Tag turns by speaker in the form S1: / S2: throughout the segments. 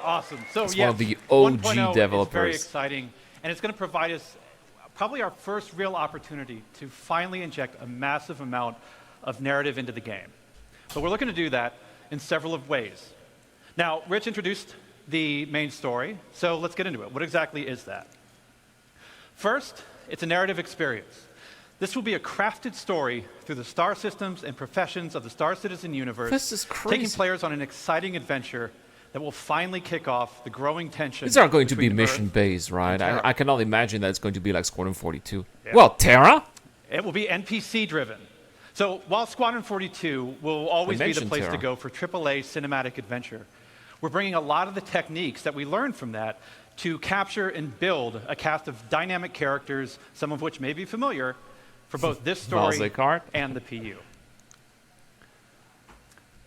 S1: Awesome. So
S2: It's
S1: yes,
S2: one of the OG
S1: 1.0
S2: developers.
S1: is very exciting, and it's going to provide us probably our first real opportunity to finally inject a massive amount of narrative into the game. But we're looking to do that in several of ways. Now, Rich introduced the main story, so let's get into it. What exactly is that? First, it's a narrative experience. This will be a crafted story through the star systems and professions of the Star Citizen universe,
S2: This is crazy.
S1: taking players on an exciting adventure that will finally kick off the growing tension.
S2: These are going to be
S1: between Earth
S2: mission-based, right?
S1: and Terra.
S2: I cannot imagine that it's going to be like Squadron 42.
S1: Yeah.
S2: Well, Terra?
S1: It will be NPC-driven. So while Squadron 42 will always be the
S2: mentioned
S1: place
S2: Terra.
S1: to go for AAA cinematic adventure, we're bringing a lot of the techniques that we learned from that to capture and build a cast of dynamic characters, some of which may be familiar, for both this story
S2: Valzicard.
S1: and the PU.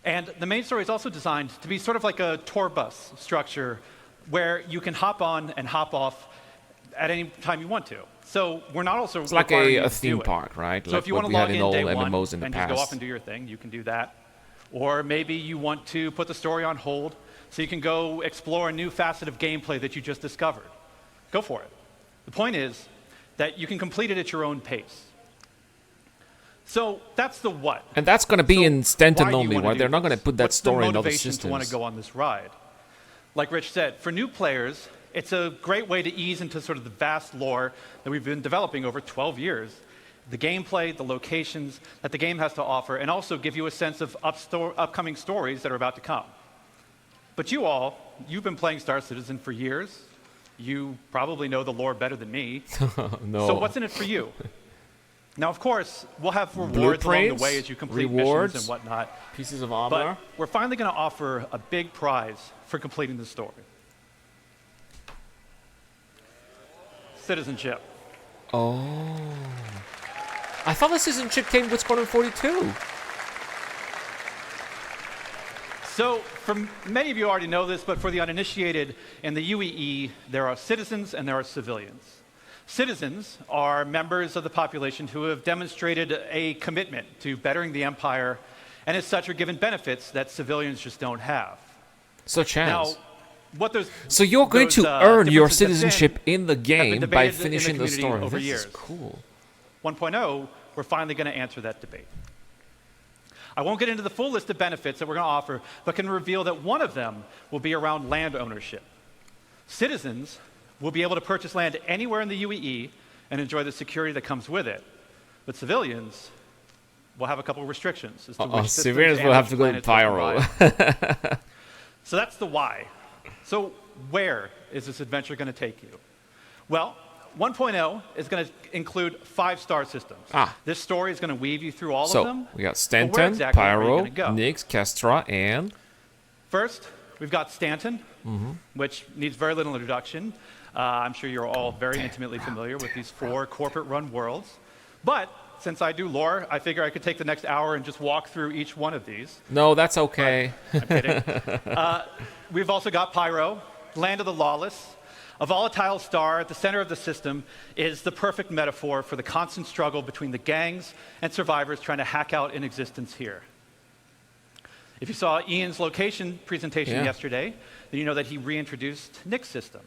S1: And the main story is also designed to be sort of like a tour bus structure where you can hop on and hop off at any time you want to. So we're not also
S2: It's like
S1: requiring you
S2: a
S1: to
S2: theme
S1: do it.
S2: park, right?
S1: So
S2: Like
S1: if you
S2: what
S1: want
S2: we
S1: to
S2: had
S1: log
S2: in
S1: in
S2: all
S1: day one
S2: MMOs in the
S1: and just go
S2: past.
S1: off and do your thing, you can do that. Or maybe you want to put the story on hold so you can go explore a new facet of gameplay that you just discovered. Go for it. The point is that you can complete it at your own pace. So that's the what.
S2: And that's going to be
S1: So
S2: in Stanton
S1: why do you
S2: only,
S1: wanna
S2: right?
S1: do
S2: They're not going to
S1: this?
S2: put that
S1: What's
S2: story
S1: the
S2: in other
S1: motivation to want to
S2: systems.
S1: go on this ride? Like Rich said, for new players, it's a great way to ease into sort of the vast lore that we've been developing over 12 years. The gameplay, the locations that the game has to offer, and also give you a sense of upcoming stories that are about to come. But you've been playing Star Citizen for years. You probably know the lore better than me.
S2: No.
S1: So what's in it for you? Now, of course, we'll have rewards along the
S2: Blueprints,
S1: way as you complete
S2: rewards,
S1: missions and whatnot.
S2: Pieces of
S1: But
S2: armor?
S1: we're finally going to offer a big prize for completing the story. Citizenship.
S2: Oh. I thought the Citizenship came with Squadron 42.
S1: So, many of you already know this, but for the uninitiated, in the UEE, there are citizens and there are civilians. Citizens are members of the population who have demonstrated a commitment to bettering the empire, and as such are given benefits that civilians just don't have.
S2: Such
S1: Now,
S2: as.
S1: what those
S2: So you're going
S1: those,
S2: to earn your
S1: differences have been
S2: citizenship in the
S1: have been
S2: game by
S1: debated in the
S2: finishing the
S1: community
S2: story.
S1: over
S2: This
S1: years.
S2: is cool.
S1: 1.0, we're finally going to answer that debate. I won't get into the full list of benefits that we're going to offer, but can reveal that one of them will be around land ownership. Citizens will be able to purchase land anywhere in the UEE and enjoy the security that comes with it. But civilians will have a couple of restrictions as to which systems
S2: civilians
S1: and
S2: will have
S1: which
S2: to go to
S1: planets they can
S2: Pyro.
S1: ride. So that's the why. So where is this adventure going to take you? Well, 1.0 is going to include 5 star systems. This story is going to weave you through all of them.
S2: So we got
S1: But where
S2: Stanton,
S1: exactly are you
S2: Pyro,
S1: gonna go?
S2: Nyx, Kestra, and
S1: First, we've got Stanton, which needs very little introduction. I'm sure you're all very intimately familiar with these 4 corporate-run worlds. But since I do lore, I figure I could take the next hour and just walk through each one of these.
S2: no, that's okay.
S1: I'm kidding. We've also got Pyro, Land of the Lawless. A volatile star at the center of the system is the perfect metaphor for the constant struggle between the gangs and survivors trying to hack out an existence here. If you saw Ian's location presentation yesterday, then you know that he reintroduced Nyx's system.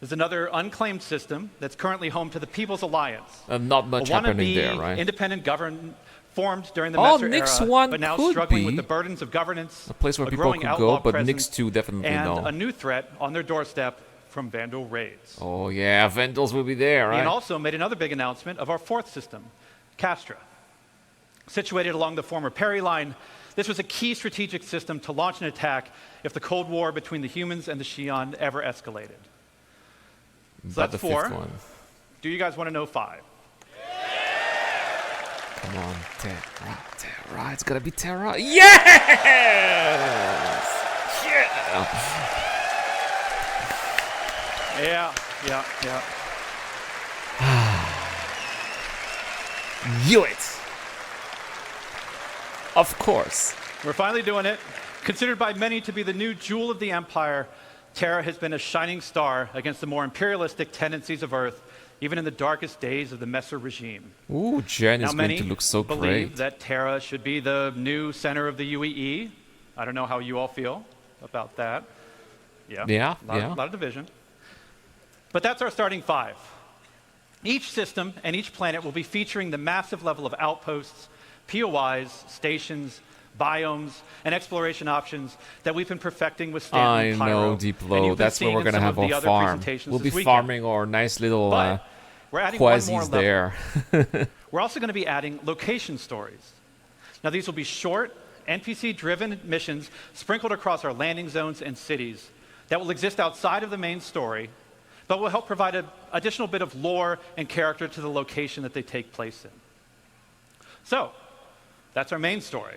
S1: There's another unclaimed system that's currently home to the People's Alliance.
S2: Not much
S1: a
S2: happening
S1: wannabe
S2: there, right?
S1: independent government formed during the
S2: Oh,
S1: Messer
S2: Nyx
S1: era,
S2: one
S1: but now
S2: could
S1: struggling with
S2: be
S1: the burdens of governance,
S2: a place where people
S1: growing
S2: could
S1: outlaw
S2: go, but
S1: presence,
S2: Nyx 2 definitely
S1: and
S2: no.
S1: a new threat on their doorstep from Vandal raids.
S2: Oh yeah, Vandals will be there, right?
S1: Ian also made another big announcement of our 4th system, Castra. Situated along the former Perry line, this was a key strategic system to launch an attack if the Cold War between the humans and the Xi'an ever escalated. So
S2: But
S1: that's
S2: the
S1: 4.
S2: 5th one.
S1: Do you guys want to know 5?
S2: Come on, Terra. It's gonna be Terra. Yes! Yeah!
S1: Yeah.
S2: Knew it! Of course.
S1: We're finally doing it. Considered by many to be the new jewel of the Empire, Terra has been a shining star against the more imperialistic tendencies of Earth, even in the darkest days of the Messer regime.
S2: Ooh, Jen
S1: Now,
S2: is going
S1: many
S2: to look so
S1: believe
S2: great.
S1: that Terra should be the new center of the UEE. I don't know how you all feel about that.
S2: Yeah,
S1: A lot of division. But that's our starting 5. Each system and each planet will be featuring the massive level of outposts, POIs, stations, biomes, and exploration options that we've been perfecting with Stanton and Pyro.
S2: I know, Deep Low. That's where we're going to have our farm. We'll be farming our nice little
S1: we're adding one more
S2: quasies
S1: level.
S2: there.
S1: We're also going to be adding location stories. Now, these will be short, NPC-driven missions sprinkled across our landing zones and cities that will exist outside of the main story, but will help provide an additional bit of lore and character to the location that they take place in. So, that's our main story.